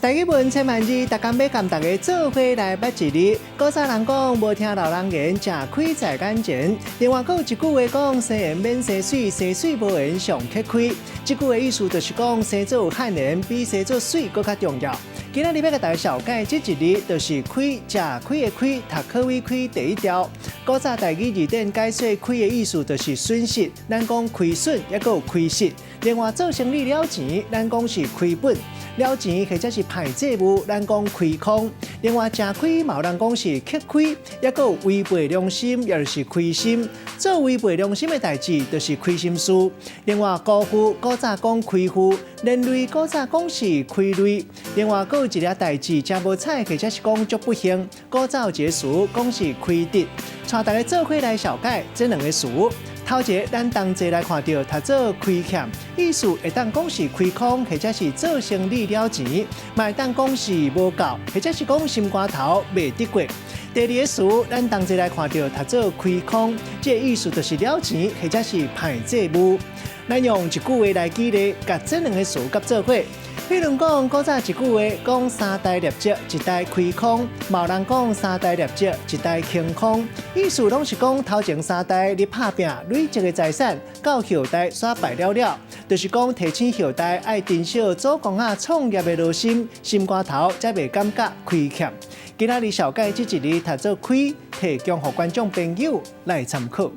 大家问千万字，大家要跟大家做伙来捌一日。古早人讲，无听老人言，吃亏在眼前。另外，还有一句话讲，生缘免生水，生水无缘上克亏。这句话意思就是讲，生做汉人比生做水更加重要。今仔日要甲大家小解这一日，就是开，吃亏的亏，读考位亏第一条。古早台语字典解说亏的意思就是损失，咱讲亏损，也有亏失。另外做生意了钱，咱讲是亏本。了钱或者是歹债务，咱讲亏空。另外，吃亏嘛有人讲是克亏，也有违背良心，也就是亏心。做违背良心的代志，就是亏心事。另外，辜负古早讲亏负，连累古早讲是亏累。另外，还有一件代志真无彩，或者是讲足不幸，古早有一个词讲是亏得。带大家做伙来小解这两个词。头一个，咱同齐来看到，读做亏欠，意思会当讲是亏空，或者是做生意了钱，嘛会当讲是无够，或者是讲心肝头未得过。第二个词，咱同齐来看到，读做亏空，这意思就是了钱，或者是歹债务。咱用一句话来举例，甲这两个词合做伙。譬如讲，古早一句话讲三代业绩，一代亏空；嘛有人讲三代业绩，一代空空。意思拢是讲头前三代你打拼累积的财产，到后代煞败了，就是讲提醒后代爱珍惜祖公创业的热心，心肝头才袂感觉亏欠。今仔日小解这一日读做亏，提供予观众朋友来参考。